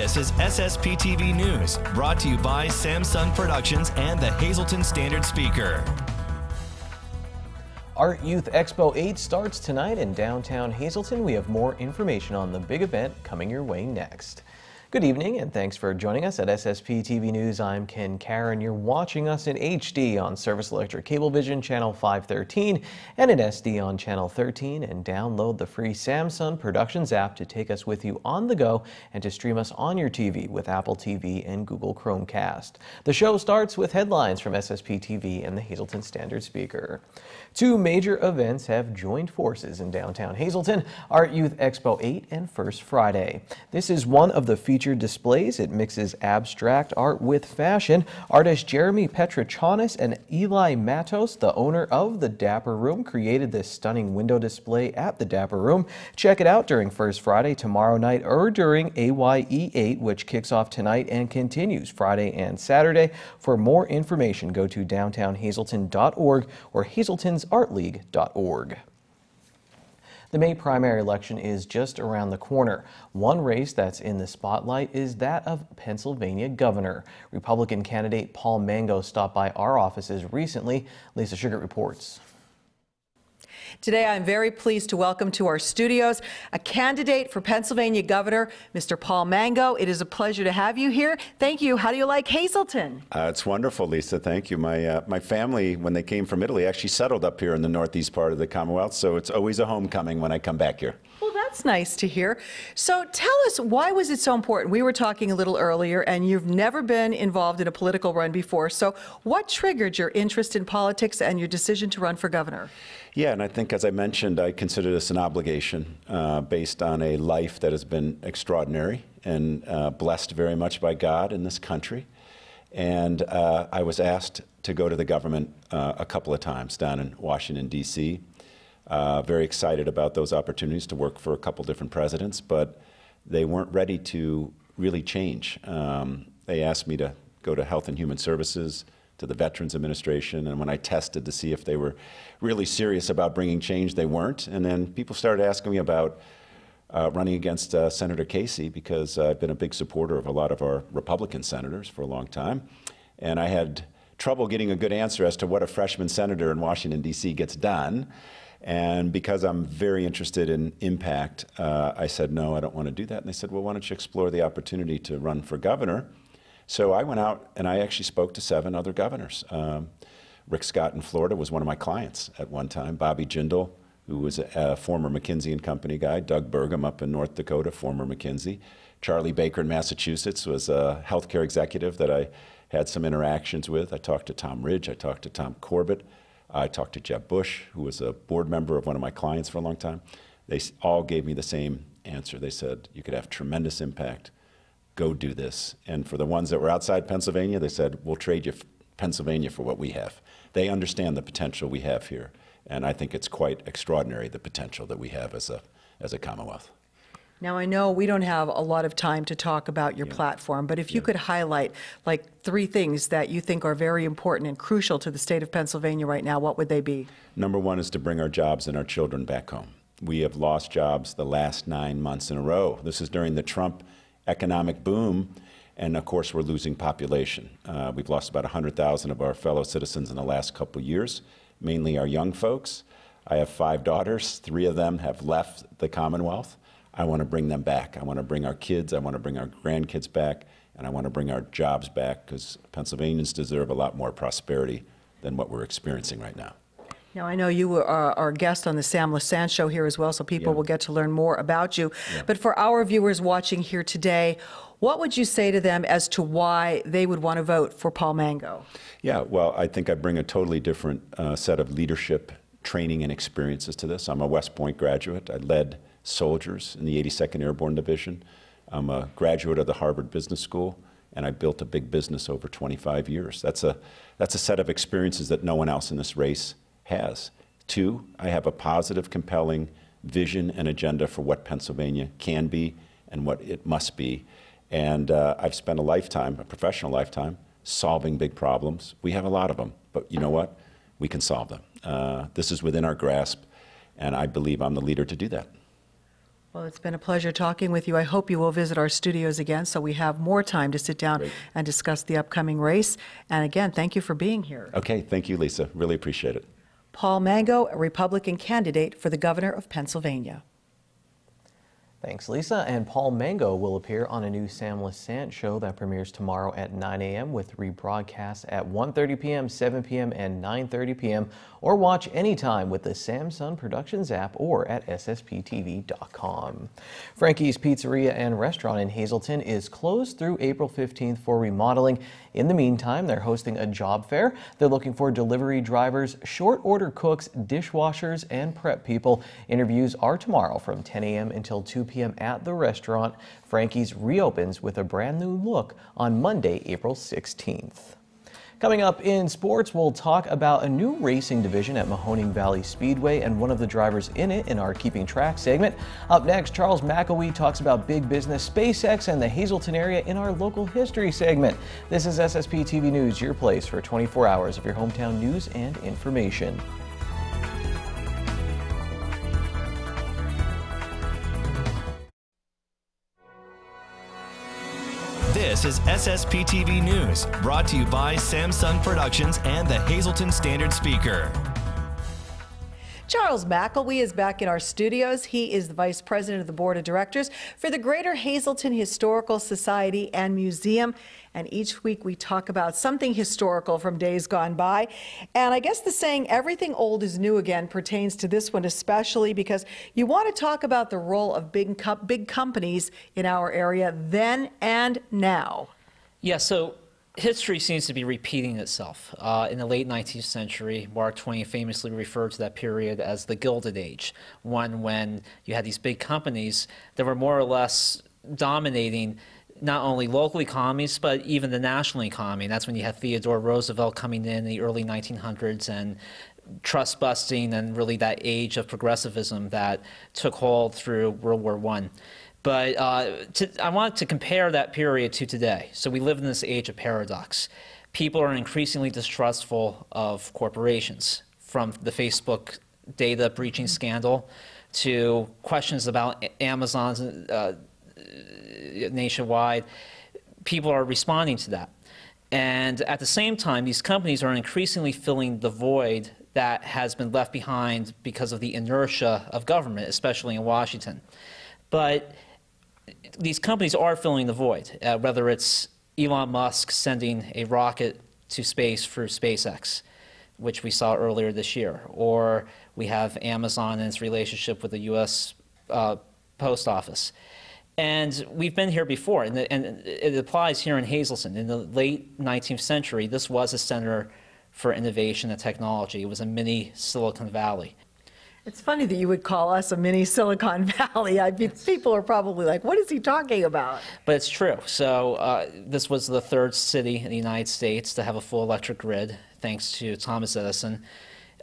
This is SSPTV News, brought to you by Samsung Productions and the Hazleton Standard Speaker. Art Youth Expo 8 starts tonight in downtown Hazleton. We have more information on the big event coming your way next. Good evening and thanks for joining us at SSPTV News. I'm Ken Karen. You're watching us in HD on Service Electric Cablevision Channel 513 and in SD on Channel 13, and download the free Samsung Productions app to take us with you on the go and to stream us on your TV with Apple TV and Google Chromecast. The show starts with headlines from SSPTV and the Hazleton Standard Speaker. Two major events have joined forces in downtown Hazleton: Art Youth Expo 8 and First Friday. This is one of the featured displays. It mixes abstract art with fashion. Artist Jeremy Petrochonis and Eli Matos, the owner of the Dapper Room, created this stunning window display at the Dapper Room. Check it out during First Friday tomorrow night or during AYE 8, which kicks off tonight and continues Friday and Saturday. For more information, go to downtownhazleton.org or hazletonsartleague.org. The May primary election is just around the corner. One race that's in the spotlight is that of Pennsylvania governor. Republican candidate Paul Mango stopped by our offices recently. Lisa Sugar reports. Today, I'm very pleased to welcome to our studios a candidate for Pennsylvania governor, Mr. Paul Mango. It is a pleasure to have you here. Thank you. How do you like Hazleton? It's wonderful, Lisa. Thank you. My family, when they came from Italy, actually settled up here in the northeast part of the Commonwealth, so it's always a homecoming when I come back here. Well, that's nice to hear. So tell us, why was it so important? We were talking a little earlier, and you've never been involved in a political run before. So what triggered your interest in politics and your decision to run for governor? Yeah, and I think, as I mentioned, I consider this an obligation based on a life that has been extraordinary and blessed very much by God in this country. And I was asked to go to the government a couple of times down in Washington, D.C. Very excited about those opportunities to work for a couple different presidents, but they weren't ready to really change. They asked me to go to Health and Human Services, to the Veterans Administration, and when I tested to see if they were really serious about bringing change, they weren't. And then people started asking me about running against Senator Casey, because I've been a big supporter of a lot of our Republican senators for a long time. And I had trouble getting a good answer as to what a freshman senator in Washington, D.C. gets done. And because I'm very interested in impact, I said, no, I don't want to do that. And they said, well, why don't you explore the opportunity to run for governor? So I went out and I actually spoke to 7 other governors. Rick Scott in Florida was one of my clients at one time. Bobby Jindal, who was a former McKinsey & Company guy. Doug Burgum up in North Dakota, former McKinsey. Charlie Baker in Massachusetts was a healthcare executive that I had some interactions with. I talked to Tom Ridge. I talked to Tom Corbett. I talked to Jeb Bush, who was a board member of one of my clients for a long time. They all gave me the same answer. They said, you could have tremendous impact. Go do this. And for the ones that were outside Pennsylvania, they said, we'll trade you Pennsylvania for what we have. They understand the potential we have here. And I think it's quite extraordinary, the potential that we have as a Commonwealth. Now, I know we don't have a lot of time to talk about your platform, but if you could highlight like 3 things that you think are very important and crucial to the state of Pennsylvania right now, what would they be? Number 1 is to bring our jobs and our children back home. We have lost jobs the last 9 months in a row. This is during the Trump economic boom, and of course we're losing population. We've lost about 100,000 of our fellow citizens in the last couple years, mainly our young folks. I have 5 daughters. 3 of them have left the Commonwealth. I want to bring them back. I want to bring our kids, I want to bring our grandkids back, and I want to bring our jobs back, because Pennsylvanians deserve a lot more prosperity than what we're experiencing right now. Now, I know you are our guest on the Sam Lassance Show here as well, so people will get to learn more about you. But for our viewers watching here today, what would you say to them as to why they would want to vote for Paul Mango? Yeah, well, I think I bring a totally different set of leadership training and experiences to this. I'm a West Point graduate. I led soldiers in the 82nd Airborne Division. I'm a graduate of the Harvard Business School, and I built a big business over 25 years. That's a set of experiences that no one else in this race has. 2, I have a positive, compelling vision and agenda for what Pennsylvania can be and what it must be. And I've spent a lifetime, a professional lifetime, solving big problems. We have a lot of them, but you know what? We can solve them. This is within our grasp, and I believe I'm the leader to do that. Well, it's been a pleasure talking with you. I hope you will visit our studios again so we have more time to sit down and discuss the upcoming race. And again, thank you for being here. Okay, thank you, Lisa. Really appreciate it. Paul Mango, a Republican candidate for the governor of Pennsylvania. Thanks, Lisa. And Paul Mango will appear on a new Sam Lassant show that premieres tomorrow at 9 a.m. with rebroadcasts at 1:30 p.m., 7 p.m., and 9:30 p.m. Or watch anytime with the Samsung Productions app or at SSPTV.com. Frankie's Pizzeria and Restaurant in Hazleton is closed through April 15th for remodeling. In the meantime, they're hosting a job fair. They're looking for delivery drivers, short order cooks, dishwashers, and prep people. Interviews are tomorrow from 10 a.m. until 2 p.m. at the restaurant. Frankie's reopens with a brand new look on Monday, April 16th. Coming up in sports, we'll talk about a new racing division at Mahoning Valley Speedway and one of the drivers in it in our Keeping Track segment. Up next, Charles McElwee talks about big business, SpaceX, and the Hazleton area in our local history segment. This is SSP TV News, your place for 24 hours of your hometown news and information. This is SSPTV News, brought to you by Samsung Productions and the Hazleton Standard Speaker. Charles McElwee is back in our studios. He is the Vice President of the Board of Directors for the Greater Hazleton Historical Society and Museum. And each week we talk about something historical from days gone by. And I guess the saying, everything old is new again, pertains to this one especially because you want to talk about the role of big companies in our area then and now. Yeah, so history seems to be repeating itself. In the late 19th century, Mark Twain famously referred to that period as the Gilded Age, one when you had these big companies that were more or less dominating not only local economies, but even the national economy. And that's when you had Theodore Roosevelt coming in the early 1900s and trust busting and really that age of progressivism that took hold through World War I. But I want to compare that period to today. So we live in this age of paradox. People are increasingly distrustful of corporations, from the Facebook data breaching scandal to questions about Amazon's nationwide. People are responding to that. And at the same time, these companies are increasingly filling the void that has been left behind because of the inertia of government, especially in Washington. But these companies are filling the void, whether it's Elon Musk sending a rocket to space through SpaceX, which we saw earlier this year, or we have Amazon and its relationship with the U.S. Post Office. And we've been here before, and it applies here in Hazleton. In the late 19th century, this was a center for innovation and technology. It was a mini Silicon Valley. It's funny that you would call us a mini Silicon Valley. I mean, people are probably like, what is he talking about? But it's true. So this was the third city in the United States to have a full electric grid, thanks to Thomas Edison.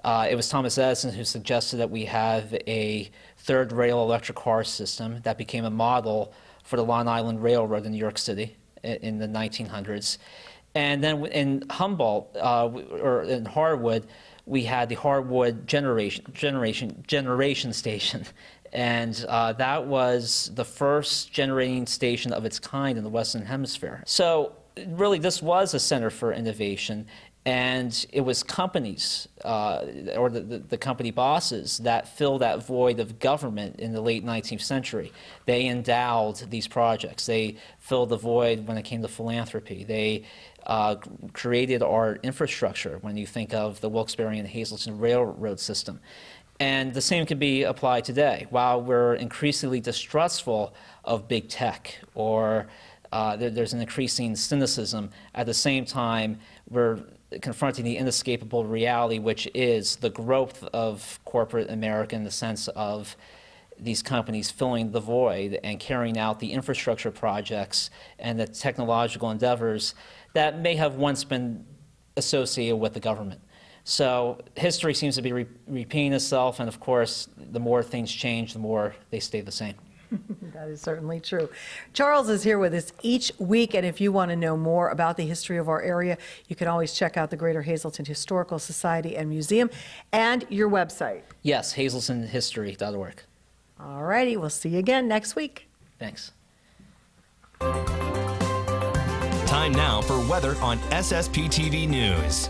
It was Thomas Edison who suggested that we have a third rail electric car system that became a model for the Long Island Railroad in New York City in the 1900s. And then in Humboldt, or in Harwood, we had the Harwood generation station. And that was the first generating station of its kind in the Western Hemisphere. So really, this was a center for innovation. And it was companies, or the company bosses, that filled that void of government in the late 19th century. They endowed these projects. They filled the void when it came to philanthropy. They created our infrastructure when you think of the Wilkes-Barre and Hazleton Railroad system. And the same can be applied today. While we're increasingly distrustful of big tech, or there's an increasing cynicism, at the same time, we're confronting the inescapable reality, which is the growth of corporate America in the sense of these companies filling the void and carrying out the infrastructure projects and the technological endeavors that may have once been associated with the government. So history seems to be repeating itself, and of course, the more things change, the more they stay the same. That is certainly true. Charles is here with us each week, and if you want to know more about the history of our area, you can always check out the Greater Hazleton Historical Society and Museum and your website. Yes, hazletonhistory.org. All righty, we'll see you again next week. Thanks. Time now for weather on SSPTV News.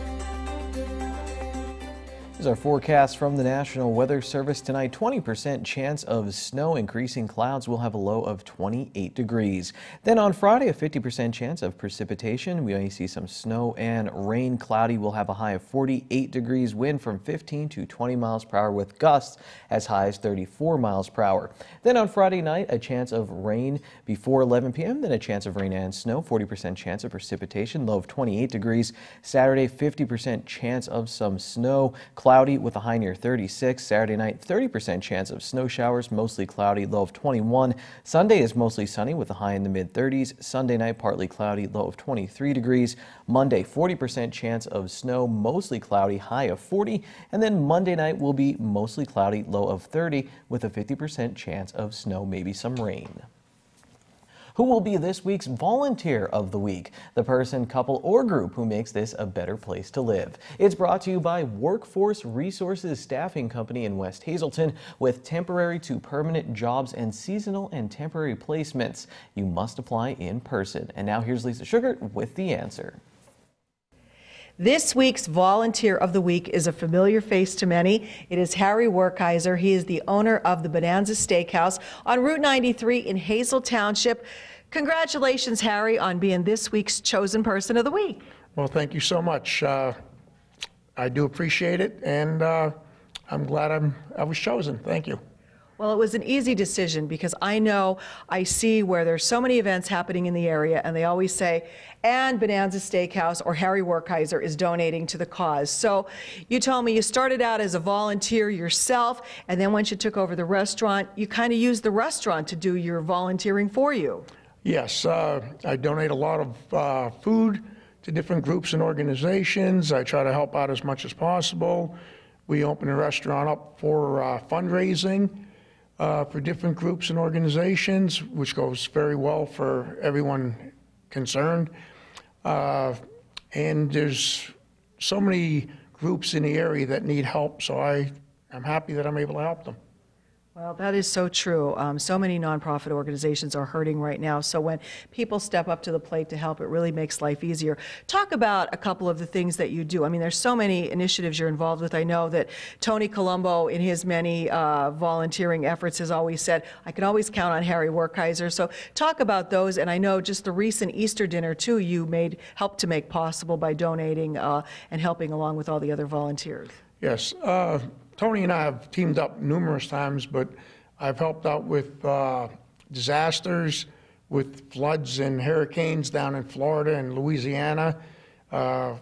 Here's our forecast from the National Weather Service tonight. 20% chance of snow, increasing clouds. Will have a low of 28 degrees. Then on Friday, a 50% chance of precipitation. We may see some snow and rain. Cloudy. Will have a high of 48 degrees. Wind from 15 to 20 miles per hour with gusts as high as 34 miles per hour. Then on Friday night, a chance of rain before 11 p.m. Then a chance of rain and snow. 40% chance of precipitation. Low of 28 degrees. Saturday, 50% chance of some snow. Cloudy with a high near 36. Saturday night, 30% chance of snow showers, mostly cloudy, low of 21. Sunday is mostly sunny with a high in the mid-30s. Sunday night, partly cloudy, low of 23 degrees. Monday, 40% chance of snow, mostly cloudy, high of 40. And then Monday night will be mostly cloudy, low of 30 with a 50% chance of snow, maybe some rain. Who will be this week's Volunteer of the Week? The person, couple, or group who makes this a better place to live. It's brought to you by Workforce Resources Staffing Company in West Hazleton with temporary to permanent jobs and seasonal and temporary placements. You must apply in person. And now here's Lisa Sugart with the answer. This week's Volunteer of the Week is a familiar face to many. It is Harry Werkheiser. He is the owner of the Bonanza Steakhouse on Route 93 in Hazel Township. Congratulations, Harry, on being this week's chosen person of the week. Well, thank you so much. I do appreciate it, and I'm glad I was chosen. Thank you. Well, it was an easy decision because I see where there's so many events happening in the area, and they always say, and Bonanza Steakhouse or Harry Werkheiser is donating to the cause. So you told me you started out as a volunteer yourself, and then once you took over the restaurant, you kind of used the restaurant to do your volunteering for you. Yes, I donate a lot of food to different groups and organizations. I try to help out as much as possible. We open a restaurant up for fundraising for different groups and organizations, which goes very well for everyone concerned. And there's so many groups in the area that need help, so I'm happy that I'm able to help them. Well, that is so true. So many nonprofit organizations are hurting right now. So when people step up to the plate to help, it really makes life easier. Talk about a couple of the things that you do. I mean, there's so many initiatives you're involved with. I know that Tony Colombo, in his many volunteering efforts, has always said, I can always count on Harry Werkheiser. So talk about those. And I know just the recent Easter dinner, too, you helped to make possible by donating and helping along with all the other volunteers. Yes. Tony and I have teamed up numerous times, but I've helped out with disasters, with floods and hurricanes down in Florida and Louisiana.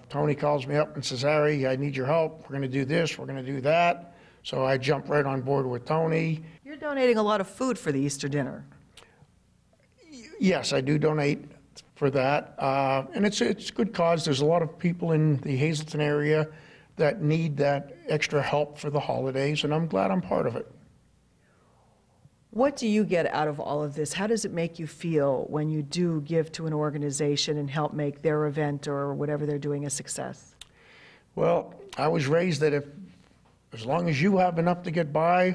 Tony calls me up and says, Harry, I need your help. We're going to do this, we're going to do that. So I jump right on board with Tony. You're donating a lot of food for the Easter dinner. Yes, I do donate for that. And it's a good cause. There's a lot of people in the Hazleton area that need that extra help for the holidays, and I'm glad I'm part of it. What do you get out of all of this? How does it make you feel when you do give to an organization and help make their event or whatever they're doing a success? Well, I was raised that as long as you have enough to get by,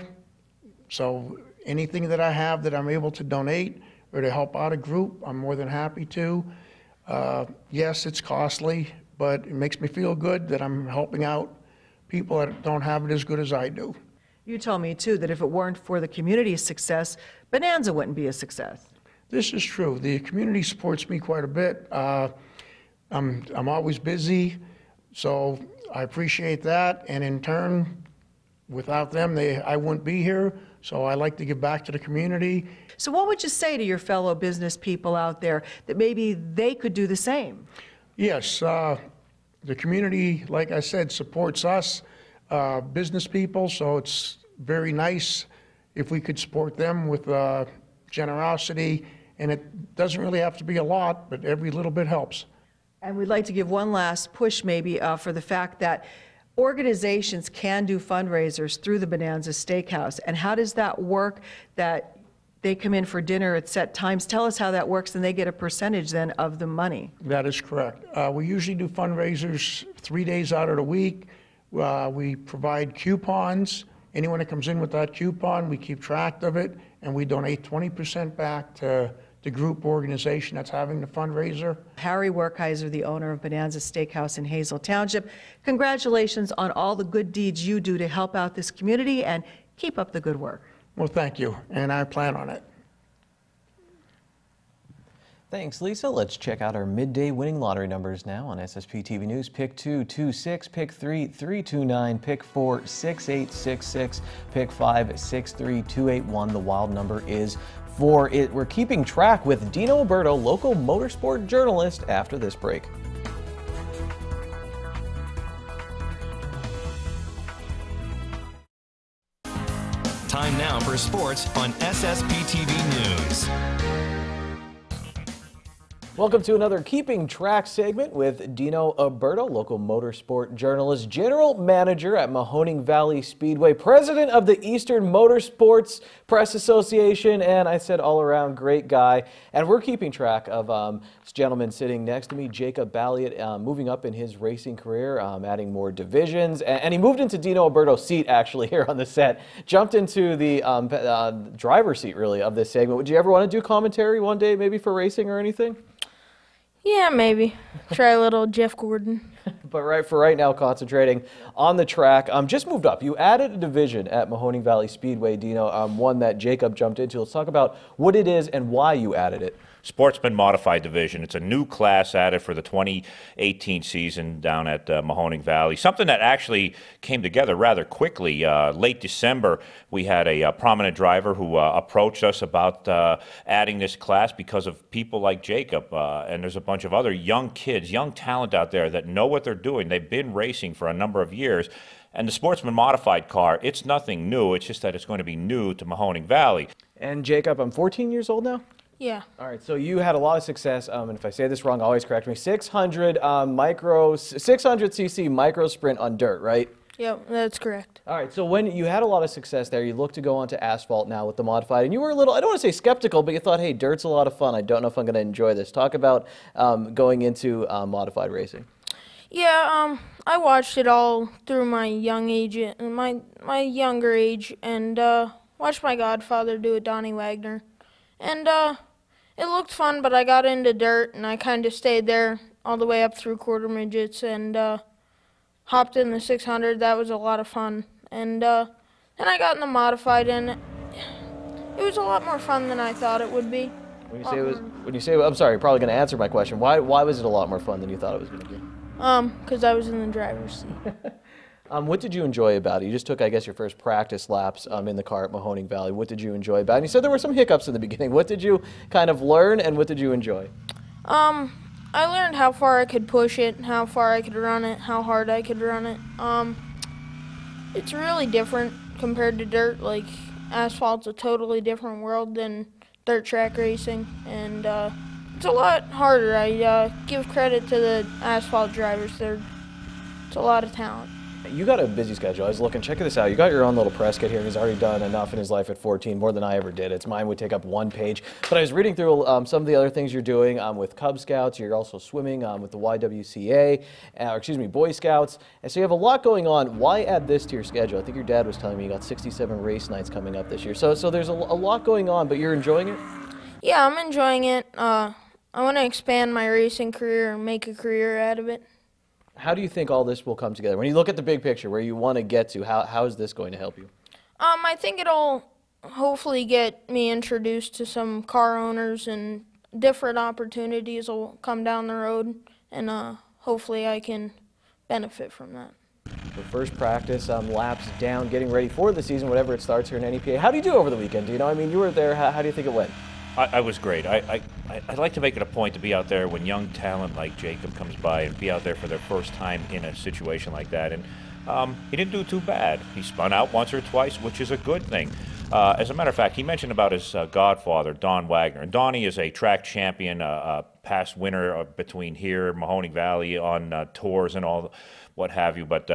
so anything that I have that I'm able to donate or to help out a group, I'm more than happy to. Yes, it's costly, but it makes me feel good that I'm helping out people that don't have it as good as I do. You told me, too, that if it weren't for the community's success, Bonanza wouldn't be a success. This is true. The community supports me quite a bit. I'm always busy, so I appreciate that. And in turn, without them, I wouldn't be here. So I like to give back to the community. So what would you say to your fellow business people out there that maybe they could do the same? Yes, the community, like I said, supports us, business people, so it's very nice if we could support them with generosity, and it doesn't really have to be a lot, but every little bit helps. And we'd like to give one last push maybe for the fact that organizations can do fundraisers through the Bonanza Steakhouse. And how does that work, that they come in for dinner at set times? Tell us how that works, and they get a percentage then of the money. That is correct. We usually do fundraisers 3 days out of the week. We provide coupons anyone that comes in with that coupon, we keep track of it, and we donate 20% back to the group organization that's having the fundraiser. Harry Werkheiser, the owner of Bonanza Steakhouse in Hazel Township, congratulations on all the good deeds you do to help out this community, and keep up the good work. Well, thank you, and I plan on it. Thanks, Lisa. Let's check out our midday winning lottery numbers now on SSPTV News. Pick 2, 26, pick 3, 329, pick 4, 6866, pick 5, 63281. The wild number is 4. We're keeping track with Dino Alberto, local motorsport journalist, after this break. Time now for sports on SSPTV News. Welcome to another Keeping Track segment with Dino Alberto, local motorsport journalist, general manager at Mahoning Valley Speedway, president of the Eastern Motorsports Press Association, and I said all around great guy. And we're keeping track of this gentleman sitting next to me, Jacob Balliet, moving up in his racing career, adding more divisions, and he moved into Dino Alberto's seat actually here on the set, jumped into the driver's seat really of this segment. Would you ever want to do commentary one day maybe for racing or anything? Yeah, maybe. Try a little Jeff Gordon. But right now, concentrating on the track. Just moved up. You added a division at Mahoning Valley Speedway, Dino, one that Jacob jumped into. Let's talk about what it is and why you added it. Sportsman Modified Division. It's a new class added for the 2018 season down at Mahoning Valley. Something that actually came together rather quickly. Late December, we had a prominent driver who approached us about adding this class because of people like Jacob. And there's a bunch of other young kids, young talent out there that know what they're doing. They've been racing for a number of years. And the Sportsman Modified car, it's nothing new. It's just that it's going to be new to Mahoning Valley. And Jacob, I'm 14 years old now? Yeah. All right, so you had a lot of success, and if I say this wrong, always correct me. 600cc micro sprint on dirt, right? Yep, that's correct. All right, so when you had a lot of success there, you looked to go onto asphalt now with the modified, and you were a little, I don't want to say skeptical, but you thought, hey, dirt's a lot of fun. I don't know if I'm going to enjoy this. Talk about going into modified racing. Yeah, I watched it all through my young age, my younger age, and watched my godfather do it, Donnie Wagner, and it looked fun, but I got into dirt, and I kind of stayed there all the way up through quarter midgets, and hopped in the 600. That was a lot of fun, and then I got in the modified, and it was a lot more fun than I thought it would be. When you say I'm sorry, you're probably going to answer my question. Why was it a lot more fun than you thought it was going to be? Because I was in the driver's seat. What did you enjoy about it? You just took, I guess, your first practice laps in the car at Mahoning Valley. What did you enjoy about it? And you said there were some hiccups in the beginning. What did you kind of learn, and what did you enjoy? I learned how far I could push it, how far I could run it, how hard I could run it. It's really different compared to dirt. Like, asphalt's a totally different world than dirt track racing, and it's a lot harder. I give credit to the asphalt drivers. It's a lot of talent. You got a busy schedule. I was looking, check this out. You got your own little press kit here. He's already done enough in his life at 14, more than I ever did. It's mine would take up one page. But I was reading through some of the other things you're doing with Cub Scouts. You're also swimming with the YWCA, or excuse me, Boy Scouts. And so you have a lot going on. Why add this to your schedule? I think your dad was telling me you got 67 race nights coming up this year. So there's a lot going on, but you're enjoying it? Yeah, I'm enjoying it. I want to expand my racing career and make a career out of it. How do you think all this will come together? When you look at the big picture, where you want to get to, how is this going to help you? I think it'll hopefully get me introduced to some car owners, and different opportunities will come down the road, and hopefully I can benefit from that. The first practice, laps down, getting ready for the season, whatever it starts here in NEPA. How do you do over the weekend? Do you know? I mean, you were there. How do you think it went? I was great. I'd like to make it a point to be out there when young talent like Jacob comes by and be out there for their first time in a situation like that. And he didn't do too bad. He spun out once or twice, which is a good thing. As a matter of fact, he mentioned about his godfather, Don Wagner. And Donnie is a track champion, past winner between here, Mahoning Valley, on tours and all, what have you. But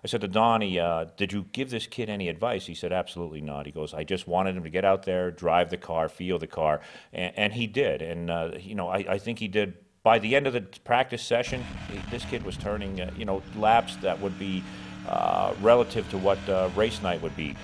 I said to Donnie, did you give this kid any advice? He said, absolutely not. He goes, I just wanted him to get out there, drive the car, feel the car, and he did. And, you know, I think he did. By the end of the practice session, this kid was turning, you know, laps that would be relative to what race night would be.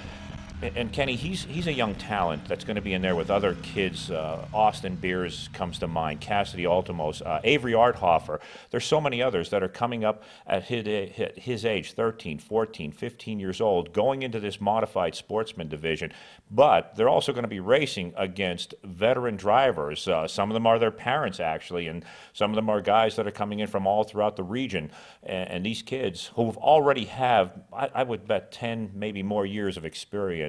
And Kenny, he's a young talent that's going to be in there with other kids. Austin Beers comes to mind, Cassidy Altimos, Avery Arthofer. There's so many others that are coming up at his age, 13, 14, 15 years old, going into this modified sportsman division. But they're also going to be racing against veteran drivers. Some of them are their parents, actually, and some of them are guys that are coming in from all throughout the region. And these kids who already have, I would bet, 10, maybe more years of experience.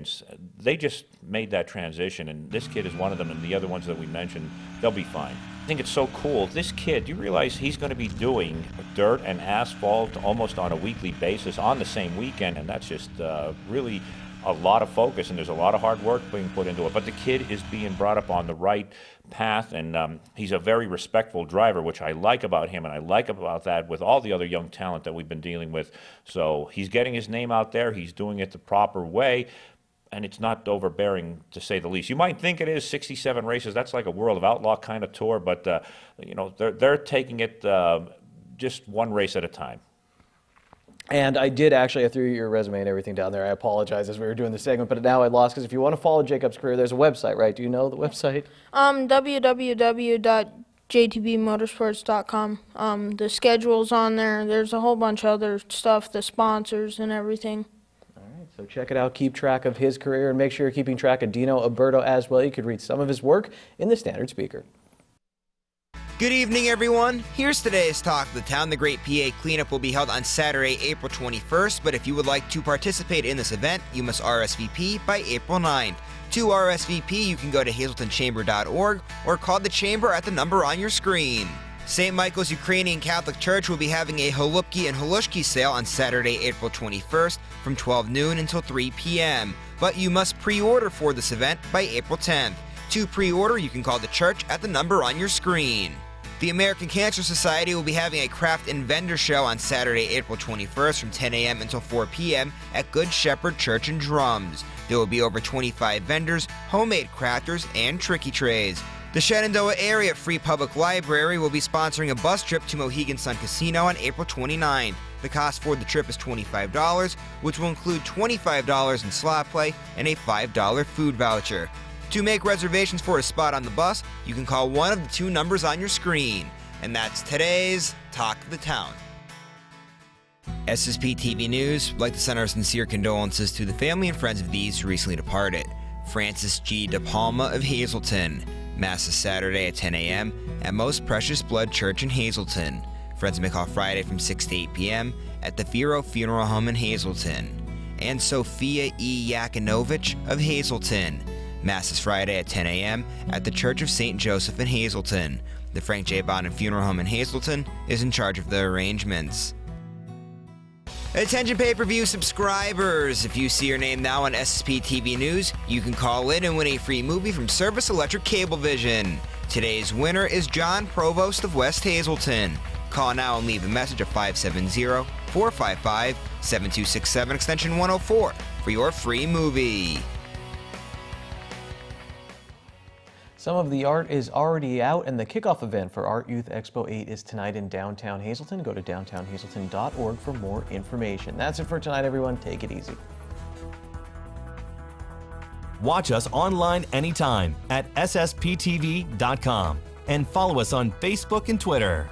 They just made that transition, and this kid is one of them, and the other ones that we mentioned, they'll be fine. I think it's so cool. This kid, do you realize he's going to be doing dirt and asphalt almost on a weekly basis on the same weekend, and that's just really a lot of focus, and there's a lot of hard work being put into it. But the kid is being brought up on the right path, and he's a very respectful driver, which I like about him, and I like about that with all the other young talent that we've been dealing with. So he's getting his name out there. He's doing it the proper way. And it's not overbearing, to say the least. You might think it is 67 races. That's like a World of Outlaw kind of tour, but you know, they're taking it just one race at a time. And I threw your resume and everything down there. I apologize as we were doing the segment, but now I lost, because if you want to follow Jacob's career, there's a website, right? Do you know the website? www.jtbmotorsports.com. The schedule's on there. There's a whole bunch of other stuff, the sponsors and everything. So check it out, keep track of his career, and make sure you're keeping track of Dino Alberto as well. You could read some of his work in the Standard Speaker. Good evening, everyone. Here's today's Talk of the Town. The Great PA Cleanup will be held on Saturday, April 21st, but if you would like to participate in this event, you must RSVP by April 9th. To RSVP, you can go to hazeltonchamber.org or call the chamber at the number on your screen. St. Michael's Ukrainian Catholic Church will be having a Holupki and Holushki sale on Saturday, April 21st from 12 noon until 3 p.m. But you must pre-order for this event by April 10th. To pre-order, you can call the church at the number on your screen. The American Cancer Society will be having a craft and vendor show on Saturday, April 21st from 10 a.m. until 4 p.m. at Good Shepherd Church and Drums. There will be over 25 vendors, homemade crafters, and tricky trays. The Shenandoah Area Free Public Library will be sponsoring a bus trip to Mohegan Sun Casino on April 29th. The cost for the trip is $25, which will include $25 in slot play and a $5 food voucher. To make reservations for a spot on the bus, you can call one of the two numbers on your screen. And that's today's Talk of the Town. SSPTV News would like to send our sincere condolences to the family and friends of these who recently departed. Francis G. De Palma of Hazleton. Mass is Saturday at 10 a.m. at Most Precious Blood Church in Hazleton. Friends may call Friday from 6 to 8 p.m. at the Firo Funeral Home in Hazleton. And Sophia E. Yakinovich of Hazleton. Mass is Friday at 10 a.m. at the Church of St. Joseph in Hazleton. The Frank J. Bonham Funeral Home in Hazleton is in charge of the arrangements. Attention pay-per-view subscribers! If you see your name now on SSPTV News, you can call in and win a free movie from Service Electric Cablevision. Today's winner is John Provost of West Hazleton. Call now and leave a message at 570-455-7267 extension 104 for your free movie. Some of the art is already out, and the kickoff event for Art Youth Expo 8 is tonight in downtown Hazleton. Go to downtownhazleton.org for more information. That's it for tonight, everyone. Take it easy. Watch us online anytime at ssptv.com and follow us on Facebook and Twitter.